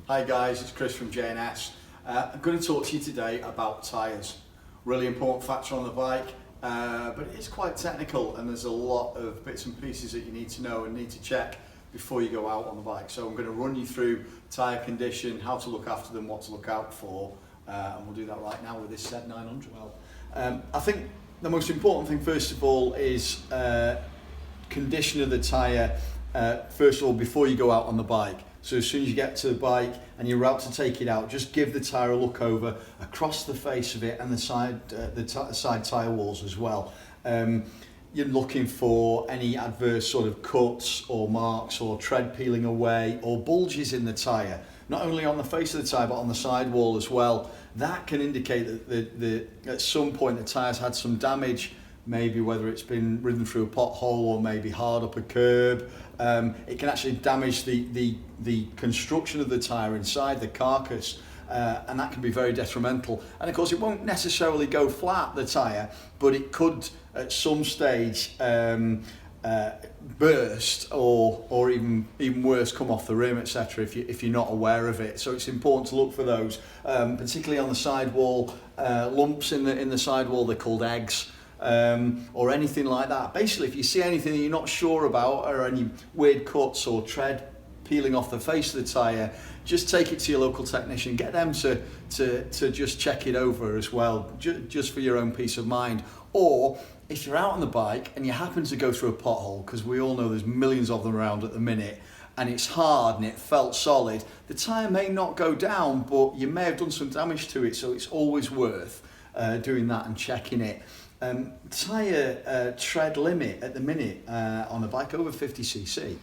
Hi guys, it's Chris from J&S. I'm going to talk to you today about tyres. Really important factor on the bike, but it is quite technical and there's a lot of bits and pieces that you need to know and need to check before you go out on the bike. So I'm going to run you through tyre condition, how to look after them, what to look out for, and we'll do that right now with this Z900. I think the most important thing first of all is condition of the tyre, first of all before you go out on the bike. So as soon as you get to the bike and you're about to take it out, just give the tyre a look over across the face of it and the side tyre walls as well. You're looking for any adverse sort of cuts or marks or tread peeling away or bulges in the tyre, not only on the face of the tyre but on the side wall as well. That can indicate that at some point the tyre's had some damage, maybe whether it's been ridden through a pothole or maybe hard up a curb. It can actually damage the construction of the tyre inside the carcass, and that can be very detrimental. And of course it won't necessarily go flat, the tyre, but it could at some stage burst or even worse, come off the rim, etc. if you're not aware of it. So it's important to look for those, particularly on the sidewall. Lumps in the sidewall, they're called eggs. Or anything like that. Basically, if you see anything that you're not sure about, or any weird cuts or tread peeling off the face of the tyre, just take it to your local technician, get them to just check it over as well, just for your own peace of mind. Or if you're out on the bike and you happen to go through a pothole, because we all know there's millions of them around at the minute, and it's hard and it felt solid, the tyre may not go down, but you may have done some damage to it, so it's always worth doing that and checking it. Tyre tread limit at the minute on a bike over 50cc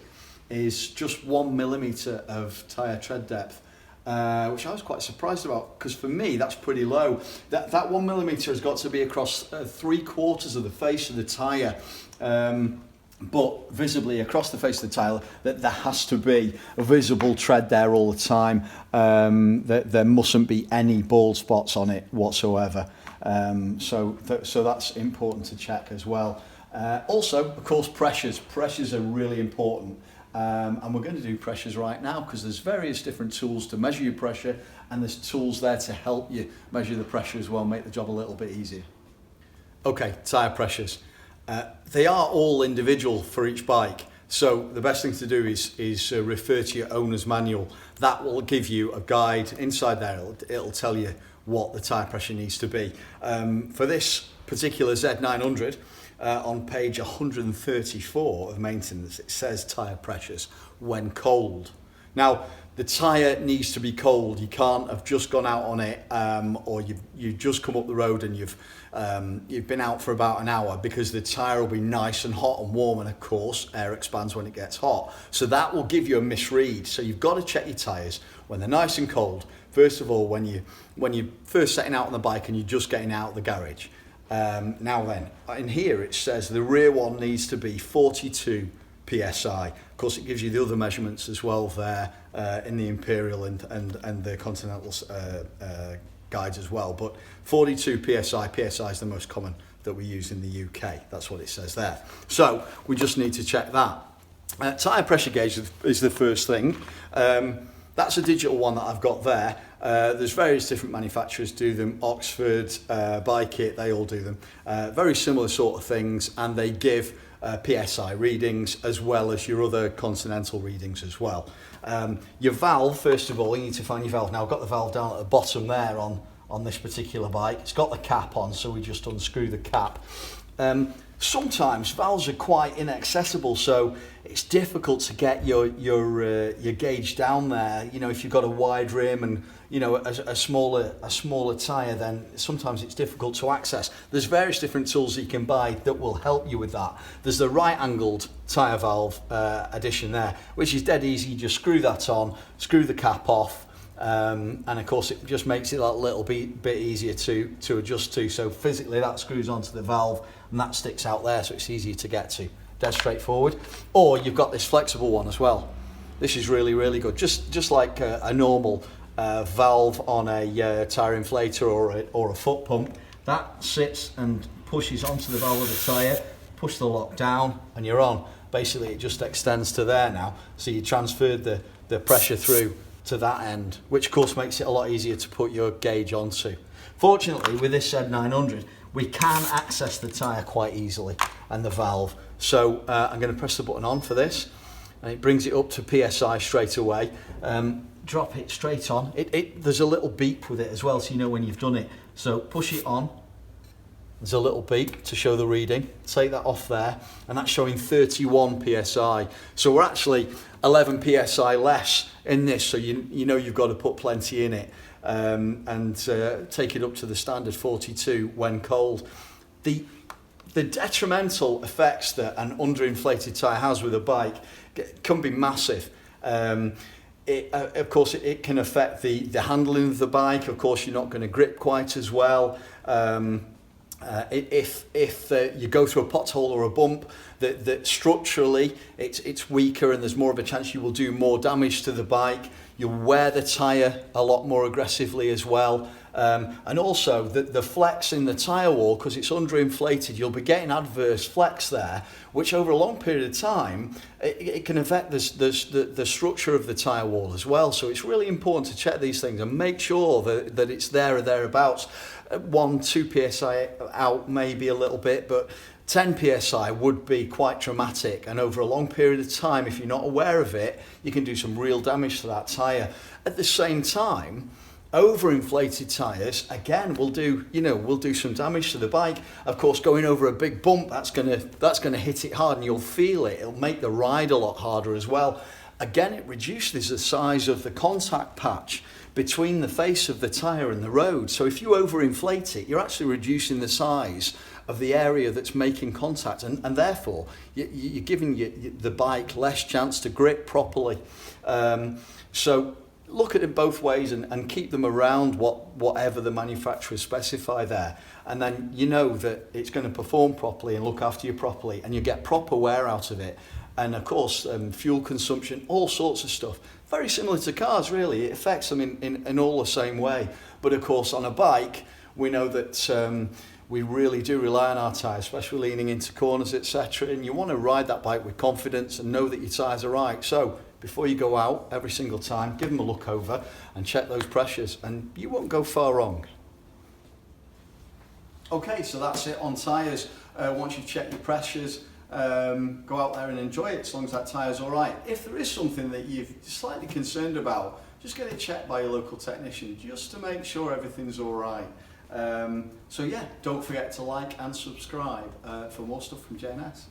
is just 1 millimetre of tyre tread depth, which I was quite surprised about, because for me that's pretty low. That 1 millimetre has got to be across 3/4 of the face of the tyre, but visibly across the face of the tyre, that there has to be a visible tread there all the time. There mustn't be any bald spots on it whatsoever. So that's important to check as well. Also, of course, pressures. Pressures are really important, and we're going to do pressures right now because there's various different tools to measure your pressure, and there's tools there to help you measure the pressure as well, make the job a little bit easier. Okay, tyre pressures. They are all individual for each bike. So the best thing to do is refer to your owner's manual. That will give you a guide inside there. It'll tell you what the tyre pressure needs to be. For this particular Z900, on page 134 of maintenance, it says tyre pressures when cold. Now, the tyre needs to be cold. You can't have just gone out on it, or you've just come up the road and you've been out for about an hour, because the tyre will be nice and hot and warm, and of course air expands when it gets hot. So that will give you a misread. So you've got to check your tyres when they're nice and cold. First of all, when you're first setting out on the bike and you're just getting out of the garage. Now then, in here it says the rear one needs to be 42 psi. Of course, it gives you the other measurements as well there in the Imperial and the Continental guides as well. But 42 psi is the most common that we use in the UK. That's what it says there. So we just need to check that. Tyre pressure gauge is the first thing. That's a digital one that I've got there. There's various different manufacturers do them. Oxford, Bike It, they all do them. Very similar sort of things, and they give PSI readings as well as your other Continental readings as well. Your valve, first of all, you need to find your valve. Now I've got the valve down at the bottom there on this particular bike. It's got the cap on, so we just unscrew the cap. Sometimes valves are quite inaccessible, so it's difficult to get your gauge down there. You know, if you've got a wide rim and a smaller tyre, then sometimes it's difficult to access. There's various different tools that you can buy that will help you with that. There's the right-angled tyre valve addition there, which is dead easy. You just screw that on, screw the cap off, and of course it just makes it a little bit easier to adjust to. So physically that screws onto the valve and that sticks out there, so it's easier to get to. Dead straightforward. Or you've got this flexible one as well. This is really, really good. Just like a normal valve on a tyre inflator or a foot pump. That sits and pushes onto the valve of the tyre, push the lock down and you're on. Basically it just extends to there now. So you transferred the pressure through to that end, which of course makes it a lot easier to put your gauge onto. Fortunately, with this Z900, we can access the tyre quite easily and the valve. So I'm going to press the button on for this, and it brings it up to PSI straight away. Drop it straight on. There's a little beep with it as well, so you know when you've done it. So push it on. There's a little beep to show the reading. Take that off there, and that's showing 31 PSI. So we're actually 11 PSI less in this, so you know you've got to put plenty in it, and take it up to the standard 42 when cold. The detrimental effects that an underinflated tyre has with a bike can be massive. Of course, it can affect the handling of the bike. Of course, you're not going to grip quite as well. If you go through a pothole or a bump, that structurally it's weaker, and there's more of a chance you will do more damage to the bike. You'll wear the tyre a lot more aggressively as well. And also the flex in the tyre wall, because it's underinflated, you'll be getting adverse flex there, which over a long period of time, it can affect the structure of the tyre wall as well. So it's really important to check these things and make sure that it's there or thereabouts. 1-2 PSI out maybe a little bit, but 10 PSI would be quite dramatic, and over a long period of time, if you're not aware of it, you can do some real damage to that tyre. At the same time, overinflated tyres again will do some damage to the bike. Of course, going over a big bump, that's gonna hit it hard, and you'll feel it. It'll make the ride a lot harder as well. Again, it reduces the size of the contact patch between the face of the tyre and the road. So if you overinflate it, you're actually reducing the size of the area that's making contact, and therefore you're giving the bike less chance to grip properly. So look at it both ways, and keep them around whatever the manufacturers specify there, and then you know that it's going to perform properly and look after you properly, and you get proper wear out of it. And of course, fuel consumption, all sorts of stuff. Very similar to cars, really. It affects them in all the same way. But of course, on a bike, we know that we really do rely on our tyres, especially leaning into corners, etc. And you want to ride that bike with confidence and know that your tyres are right. So before you go out every single time, give them a look over and check those pressures, and you won't go far wrong. Okay, so that's it on tyres. Once you've checked your pressures, go out there and enjoy it, as long as that tyre's all right. If there is something that you're slightly concerned about, just get it checked by your local technician, just to make sure everything's all right. So yeah, don't forget to like and subscribe for more stuff from J&S.